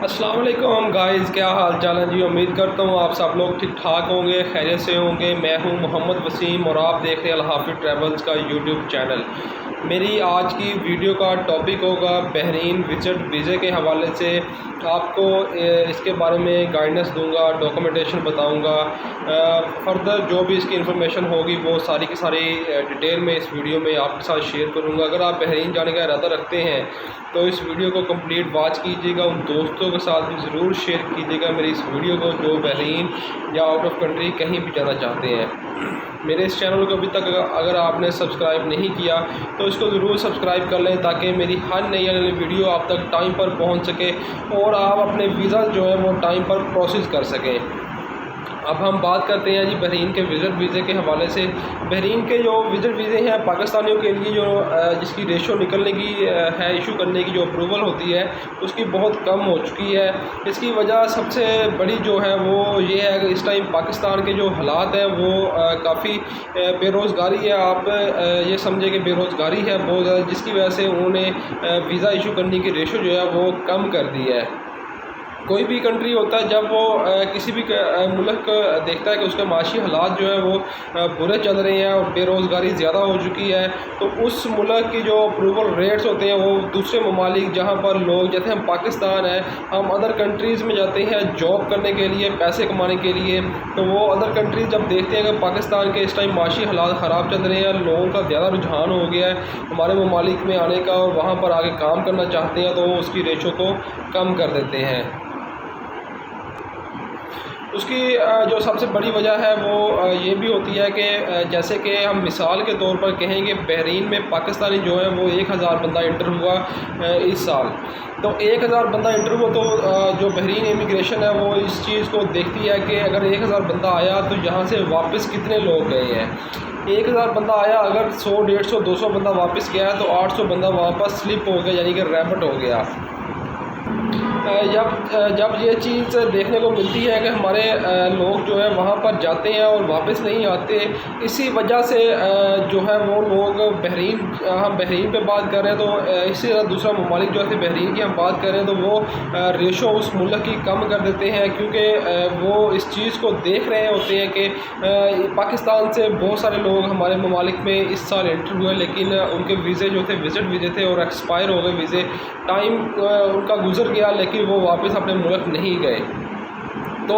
अस्सलाम वालेकुम गाइज़, क्या हाल चाल है जी। उम्मीद करता हूँ आप सब लोग ठीक ठाक होंगे, खैरियत से होंगे। मैं हूँ मोहम्मद वसीम और आप देख रहे हैं अल-हाफिज़ ट्रैवल्स का यूट्यूब चैनल। मेरी आज की वीडियो का टॉपिक होगा बहरीन विज़िट वीज़े के हवाले से। आपको इसके बारे में गाइडेंस दूंगा, डॉक्यूमेंटेशन बताऊंगा। फर्दर जो भी इसकी इन्फॉर्मेशन होगी वो सारी की सारी डिटेल में इस वीडियो में आपके साथ शेयर करूंगा। अगर आप बहरीन जाने का इरादा रखते हैं तो इस वीडियो को कंप्लीट वॉच कीजिएगा, उन दोस्तों के साथ भी ज़रूर शेयर कीजिएगा मेरी इस वीडियो को जो बहरीन या आउट ऑफ कंट्री कहीं भी जाना चाहते हैं। मेरे इस चैनल को अभी तक अगर आपने सब्सक्राइब नहीं किया तो इसको ज़रूर सब्सक्राइब कर लें ताकि मेरी हर नई आने वीडियो आप तक टाइम पर पहुंच सके और आप अपने वीज़ा जो है वो टाइम पर प्रोसेस कर सकें। अब हम बात करते हैं जी बहरीन के विज़िट वीज़े के हवाले से। बहरीन के जो विज़िट वीज़े हैं पाकिस्तानियों के लिए जो जिसकी रेशो निकलने की है, इशू करने की जो अप्रूवल होती है उसकी बहुत कम हो चुकी है। इसकी वजह सबसे बड़ी जो है वो ये है कि इस टाइम पाकिस्तान के जो हालात हैं वो काफ़ी बेरोज़गारी है। आप ये समझे कि बेरोज़गारी है बहुत ज़्यादा, जिसकी वजह से उन्होंने वीज़ा इशू करने की रेशो जो है वो कम कर दी है। कोई भी कंट्री होता है जब वो किसी भी मुल्क देखता है कि उसके माशी हालात जो है वो बुरे चल रहे हैं और बेरोज़गारी ज़्यादा हो चुकी है, तो उस मुल्क की जो अप्रूवल रेट्स होते हैं वो दूसरे ममालिक जहाँ पर लोग, जैसे हम पाकिस्तान है, हम अदर कंट्रीज़ में जाते हैं जॉब करने के लिए, पैसे कमाने के लिए, तो वो अदर कंट्रीज़ जब देखते हैं कि पाकिस्तान के इस टाइम माशी हालात ख़राब चल रहे हैं, लोगों का ज़्यादा रुझान हो गया है हमारे ममालिक में आने का और वहाँ पर आगे काम करना चाहते हैं, तो वो उसकी रेशो को कम कर देते हैं। उसकी जो सबसे बड़ी वजह है वो ये भी होती है कि जैसे कि हम मिसाल के तौर पर कहेंगे बहरीन में पाकिस्तानी जो है वो 1000 बंदा इंटर हुआ इस साल, तो 1000 बंदा इंटर हुआ, तो जो बहरीन इमिग्रेशन है वो इस चीज़ को देखती है कि अगर 1000 बंदा आया तो यहाँ से वापस कितने लोग गए हैं। 1000 बंदा आया, अगर 100, 150, 200 बंदा वापस गया तो 800 बंदा वापस स्लिप हो गया, यानी कि रैपट हो गया। जब ये चीज़ देखने को मिलती है कि हमारे लोग जो है वहाँ पर जाते हैं और वापस नहीं आते, इसी वजह से जो है वो लोग बहरीन, हम बहरीन पे बात कर रहे हैं तो इसी तरह दूसरा ममालिक जो है बहरीन की हम बात कर रहे हैं तो वो रेशो उस मुल्क की कम कर देते हैं, क्योंकि वो इस चीज़ को देख रहे होते हैं कि पाकिस्तान से बहुत सारे लोग हमारे ममालिक में इस साल एंटर हुए, लेकिन उनके वीज़े जो थे विज़िट वीज़े थे और एक्सपायर हो गए वीज़े, टाइम उनका गुजर गया लेकिन वो वापस अपने मुल्क नहीं गए। तो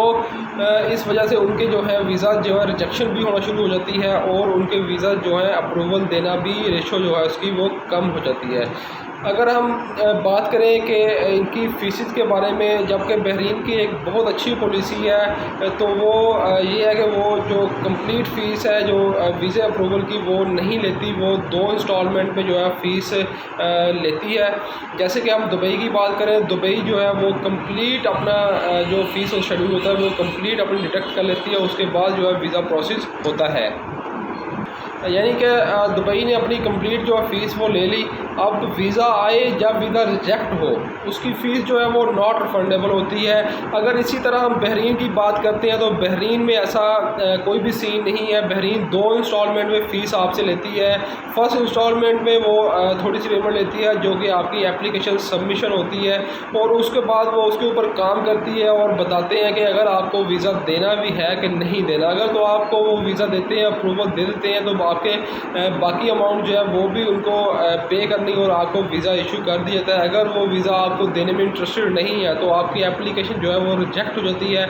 इस वजह से उनके जो है वीज़ा जो है रिजेक्शन भी होना शुरू हो जाती है और उनके वीज़ा जो है अप्रूवल देना भी रेशो जो है उसकी वो कम हो जाती है। अगर हम बात करें कि इनकी फ़ीस के बारे में, जबकि बहरीन की एक बहुत अच्छी पॉलिसी है, तो वो ये है कि वो जो कंप्लीट फ़ीस है जो वीज़े अप्रूवल की वो नहीं लेती, वो 2 इंस्टॉलमेंट में जो है फ़ीस लेती है। जैसे कि हम दुबई की बात करें, दुबई जो है वो कंप्लीट अपना जो फ़ीस और शेड्यूल होता है वो कंप्लीट अपनी डिडक्ट कर लेती है, उसके बाद जो है वीज़ा प्रोसेस होता है। यानी कि दुबई ने अपनी कंप्लीट जो फ़ीस वो ले ली। अब वीज़ा आए, जब वीज़ा रिजेक्ट हो उसकी फ़ीस जो है वो नॉट रिफंडेबल होती है। अगर इसी तरह हम बहरीन की बात करते हैं तो बहरीन में ऐसा कोई भी सीन नहीं है। बहरीन 2 इंस्टॉलमेंट में फ़ीस आपसे लेती है। फ़र्स्ट इंस्टॉलमेंट में वो थोड़ी सी पेमेंट लेती है जो कि आपकी एप्लीकेशन सबमिशन होती है, और उसके बाद वो उसके ऊपर काम करती है और बताते हैं कि अगर आपको वीज़ा देना भी है कि नहीं देना। अगर तो आपको वो वीज़ा देते हैं, अप्रूवल दे देते हैं, तो आपके बाकी अमाउंट जो है वो भी उनको पे करनी और आपको वीज़ा इशू कर दिया जाता है। अगर वो वीज़ा आपको देने में इंटरेस्टेड नहीं है तो आपकी एप्लीकेशन जो है वो रिजेक्ट हो जाती है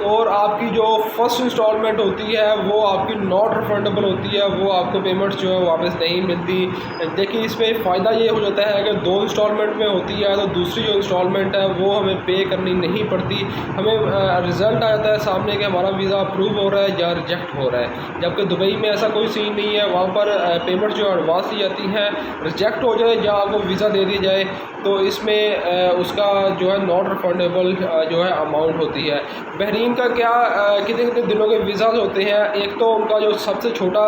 और आपकी जो फर्स्ट इंस्टॉलमेंट होती है वो आपकी नॉट रिफंडेबल होती है, वो आपको पेमेंट्स जो है वापस नहीं मिलती। देखिए इसमें फ़ायदा ये हो जाता है कि 2 इंस्टॉलमेंट में होती है तो दूसरी जो इंस्टॉलमेंट है वो हमें पे करनी नहीं पड़ती। हमें रिज़ल्ट आ जाता है सामने कि हमारा वीज़ा अप्रूव हो रहा है या रिजेक्ट हो रहा है। जबकि दुबई में ऐसा कोई सीन नहीं है, वहाँ पर पेमेंट जो एडवांस दी जाती है, रिजेक्ट हो जाए या आपको वीज़ा दे दिया जाए तो इसमें उसका जो है नॉट रिफंडेबल जो है अमाउंट होती है। बहरीन का क्या कितने कितने दिनों के वीज़ाज होते हैं। एक तो उनका जो सबसे छोटा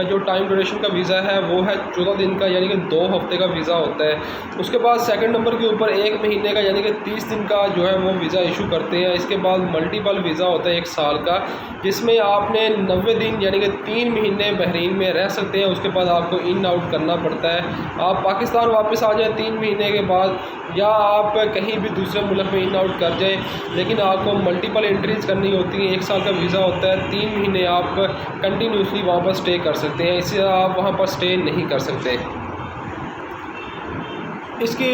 जो टाइम ड्यूरेशन का वीज़ा है वो है 14 दिन का, यानी कि 2 हफ्ते का वीज़ा होता है। उसके बाद सेकंड नंबर के ऊपर 1 महीने का यानी कि 30 दिन का जो है वो वीज़ा इशू करते हैं। इसके बाद मल्टीपल वीज़ा होता है 1 साल का, जिसमें आपने 90 दिन यानी कि 3 महीने बहरीन में रह सकते हैं। उसके बाद आपको इन आउट करना पड़ता है। आप पाकिस्तान वापस आ जाए 3 महीने के बाद, या आप कहीं भी दूसरे मुल्क में इन आउट कर जाएँ, लेकिन आपको मल्टीपल एंट्रीज़ करनी होती हैं। 1 साल का वीज़ा होता है, 3 महीने आप कंटिन्यूसली वहाँ पर स्टे कर सकते हैं, इससे आप वहाँ पर स्टे नहीं कर सकते। इसकी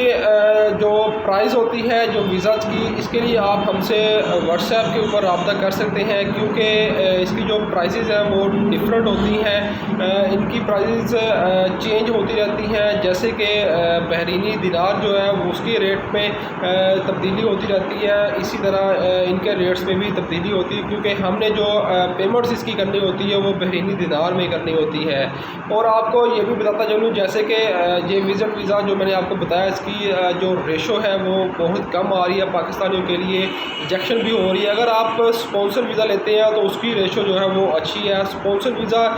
जो प्राइस होती है जो वीज़ाज़ की, इसके लिए आप हमसे व्हाट्सएप के ऊपर रब्ता कर सकते हैं, क्योंकि इसकी जो प्राइसेस हैं वो डिफरेंट होती हैं। इनकी प्राइसेस चेंज होती रहती हैं, जैसे कि बहरीनी दिनार जो है वो उसके रेट में तब्दीली होती रहती है, इसी तरह इनके रेट्स में भी तब्दीली होती है, क्योंकि हमने जो पेमेंट्स इसकी करनी होती है वो बहरीनी दिनार में करनी होती है। और आपको ये भी बताता चलूँ, जैसे कि ये विज़िट वीज़ा जो मैंने आपको बताया, इसकी जो रेशो है वो बहुत कम आ रही है पाकिस्तानियों के लिए, रिजेक्शन भी हो रही है। अगर आप स्पॉन्सर वीज़ा लेते हैं तो उसकी रेशो जो है वो अच्छी है। स्पॉन्सर वीज़ा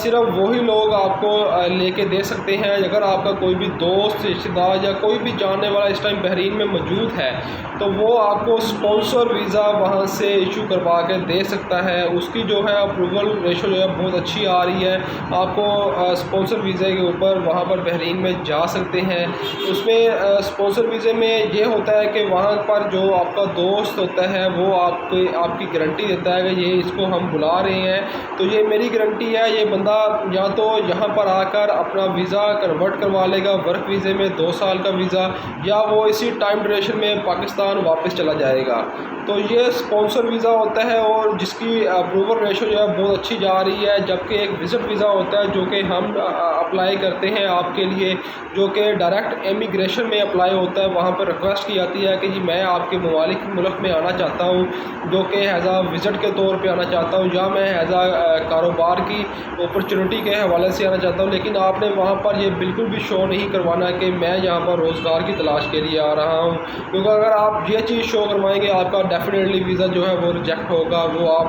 सिर्फ वही लोग आपको लेके दे सकते हैं, अगर आपका कोई भी दोस्त, रिश्तेदार या कोई भी जानने वाला इस टाइम बहरीन में मौजूद है तो वो आपको स्पॉन्सर वीज़ा वहाँ से इशू करवा के दे सकता है। उसकी जो है अप्रूवल रेशो जो है बहुत अच्छी आ रही है। आपको स्पॉन्सर वीज़े के ऊपर वहाँ पर बहरीन में जा सकते हैं। उसमें स्पॉन्सर वीज़े में ये होता है कि वहाँ पर जो आपका दोस्त होता है वो आपकी गारंटी देता है कि ये इसको हम बुला रहे हैं, तो ये मेरी गारंटी है, ये बंदा या तो यहाँ पर आकर अपना वीज़ा कन्वर्ट करवा लेगा वर्क वीज़े में 2 साल का वीज़ा, या वो इसी टाइम ड्यूरेशन में पाकिस्तान वापस चला जाएगा। तो ये स्पॉन्सर वीज़ा होता है और जिसकी अप्रूवल रेशो जो है बहुत अच्छी जा रही है। जबकि एक विज़िट वीज़ा होता है जो कि हम अप्लाई करते हैं आपके लिए, जो कि डायरेक्ट इमिग्रेशन में अप्लाई होता है। वहाँ पर रिक्वेस्ट की जाती है कि जी मैं आपके मुल्क में आना चाहता हूँ, जो कि एज आ विज़िट के तौर पे आना चाहता हूँ, या मैं एज आ कारोबार की अपॉर्चुनिटी के हवाले से आना चाहता हूँ। लेकिन आपने वहाँ पर ये बिल्कुल भी शो नहीं करवाना कि मैं यहाँ पर रोज़गार की तलाश के लिए आ रहा हूँ, क्योंकि अगर आप ये चीज़ शो करवाएंगे आपका डेफिनेटली वीज़ा जो है वो रिजेक्ट होगा,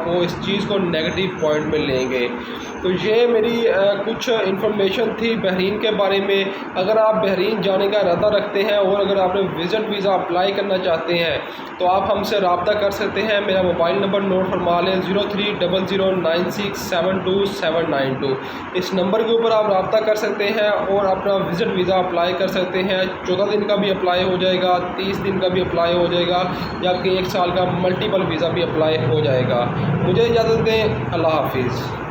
वो इस चीज़ को नेगेटिव पॉइंट में लेंगे। तो ये मेरी कुछ इन्फॉर्मेशन थी बहरीन के बारे में। अगर आप बहरीन जाने का इरादा रखते हैं और अगर आपने विज़िट वीज़ा अप्लाई करना चाहते हैं तो आप हमसे रब्ता कर सकते हैं। मेरा मोबाइल नंबर नोट फरमा लें, 030096727292। इस नंबर के ऊपर आप रब्ता कर सकते हैं और अपना विज़िट वीज़ा अप्लाई कर सकते हैं। 14 दिन का भी अप्लाई हो जाएगा, 30 दिन का भी अप्लाई हो जाएगा, जबकि 1 साल का मल्टीपल वीज़ा भी अप्लाई हो जाएगा। मुझे इजाज़त दें, अल्लाह हाफिज़।